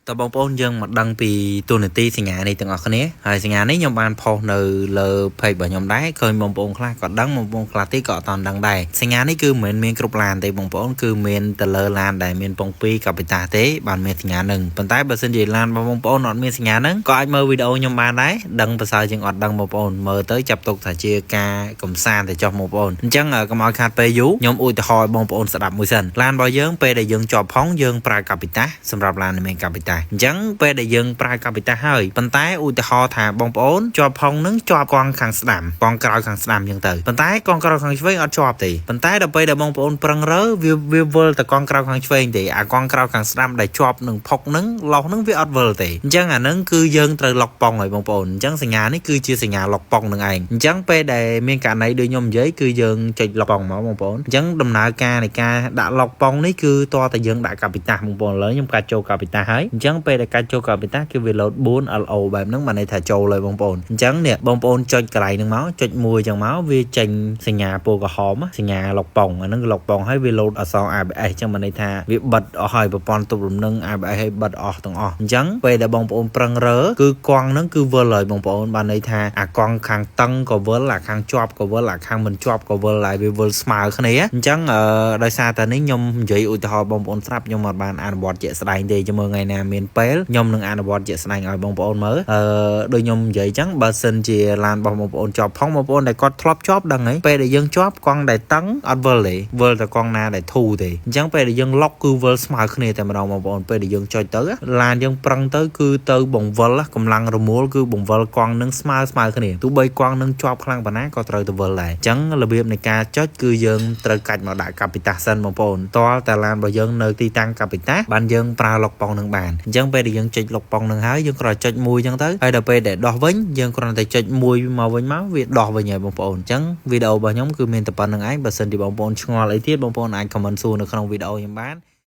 តើបងប្អូនយើងមកដឹងពីទូនាទីសញ្ញានេះទាំងអស់គ្នាហើយសញ្ញានេះខ្ញុំបានផុសនៅលើ page របស់ខ្ញុំដែរឃើញបងប្អូនខ្លះក៏ដឹងបងប្អូនខ្លះទៀតក៏អត់ទាន់ដឹងដែរសញ្ញានេះគឺមិនមែនមានគ្រប់ឡានទេបងប្អូនគឺមានទៅលើឡានដែលមានពង2កាពីតាទេបានមានសញ្ញានឹងប៉ុន្តែបើសិនជាឡានរបស់បងប្អូនអត់មានសញ្ញានឹងក៏អាចមើលវីដេអូខ្ញុំបានដែរដឹងប្រសើរជាងអត់ដឹងបងប្អូនមើលទៅចាប់ទុកថាជាការកំសាន្តទៅចុះបងប្អូនអញ្ចឹងកុំឲ្យខាតពេលយូរខ្ញុំឧទាហរណ៍បងប្អូនស្ដាប់មួយសិនឡានរបស់យើងពេលដែលយើងជាប់ផងយើងប្រើកាពីតាសម្រាប់ឡានដែលមានកាពីតាអញ្ចឹងពេលដែលយើងប្រើកាពីតាហើយប៉ុន្តែឧទាហរណ៍ថាបងប្អូនជាប់ផងនឹងជាប់កងខាងស្ដាំកងក្រោយខាងស្ដាំអញ្ចឹងទៅប៉ុន្តែកងក្រោយខាងឆ្វេងអត់ជាប់ទេប៉ុន្តែដល់ពេលដែលបងប្អូនប្រឹងរើវាវិលទៅកងក្រោយខាងឆ្វេងទេអាកងក្រោយខាងស្ដាំដែលជាប់នឹងផុកនឹងលោះនឹងវាអត់វិលទេអញ្ចឹងអានឹងគឺយើងត្រូវឡុកប៉ងហើយបងប្អូនអញ្ចឹងសញ្ញានេះគឺជាសញ្ញាឡុកប៉ងនឹងឯងអញ្ចឹងពេលដែលមានករណីដូចខ្ញុំនិយាយគឺយើងចុចឡុកប៉ងមកបងប្អូនអញ្ចឹងដំណើរការនៃការដាក់ឡុកប៉ងនេះគឺតើតែយើងដាក់កាពីតាបងប្អូនឥឡូវខ្ញុំកាត់ចូលកាពីតាហើយអញ្ចឹងពេលដែលកាត់ចូលកាពីតាគឺវាលោត 4LO បែបហ្នឹងបានន័យថាចូលហើយបងប្អូនអញ្ចឹងនេះបងប្អូនចុចកន្លែងហ្នឹងមកចុចមួយអញ្ចឹងមកវាចេញសញ្ញាពណ៌ក្រហមសញ្ញាឡុកប៉ងអាហ្នឹងឡុកប៉ងហើយវាលោតអក្សរ ABS អញ្ចឹងបានន័យថាវាបិទអស់ហើយប្រព័ន្ធទប់លំនឹង ABS ឲ្យបិទអស់ទាំងអស់អញ្ចឹងពេលដែលបងប្អូនប្រឹងរើគឺកង់ហ្នឹងគឺវិលហើយបងប្អូនបានន័យថាអាកង់ខាងតឹងក៏វិលអាខាងជាប់ក៏វិលអាខាងមិនជាប់ក៏វិលហើយវាវិលស្មើគ្នាអញ្ចឹងដោយសារតែនេះខ្ញុំនិយាយឧទាហរណ៍បងប្អូនស្រាប់ខ្ញុំអត់បានអនុវត្តជាក់ស្ដែងទេចាំមើលថ្ងៃណាមានពេលខ្ញុំនឹងអនុវត្តជាក់ស្ដែងឲ្យបងប្អូនមើលដូចខ្ញុំនិយាយអញ្ចឹងបើសិនជាឡានរបស់បងប្អូនជាប់ផងបងប្អូនដែលគាត់ធ្លាប់ជាប់ដឹងហើយពេលដែលយើងជាប់កង់ដែលតឹងអត់វិលទេវិលតែកង់ណាដែលធូរទេអញ្ចឹងពេលដែលយើងឡុកគឺវិលស្មើគ្នាតែម្ដងបងប្អូនពេលដែលយើងចុចទៅឡានយើងប្រឹងទៅគឺទៅបង្វិលកម្លាំងរមួលគឺបង្វិលកង់នឹងស្មើគ្នាទោះបីកង់នឹងជាប់ខ្លាំងប៉ុណ្ណាក៏ត្រូវទៅវិលដែរអញ្ចឹងរបៀបនៃការចុចគឺយើងត្រូវកាច់មកដាក់កាពីតាសិនបងប្អូនតលតែឡានរបស់យើងនៅទីតាំងកាពីតាបានយើងប្រើឡុកប៉ងនឹងបានអញ្ចឹងពេលដែលយើងចុចឡុកប៉ងនឹងហើយយើងគ្រាន់តែចុចមួយអញ្ចឹងទៅហើយដល់ពេលដែលដោះវិញយើងគ្រាន់តែចុចមួយមកវិញមកវាដោះវិញហើយបងប្អូនអញ្ចឹងវីដេអូរបស់ខ្ញុំគឺមានតែប៉ុណ្្នឹងឯងបើសិនជាបងប្អូនឆ្ងល់អីទៀតបងប្អូនអាច comment សួរនៅក្នុងវីដេអូខ្ញុំបាន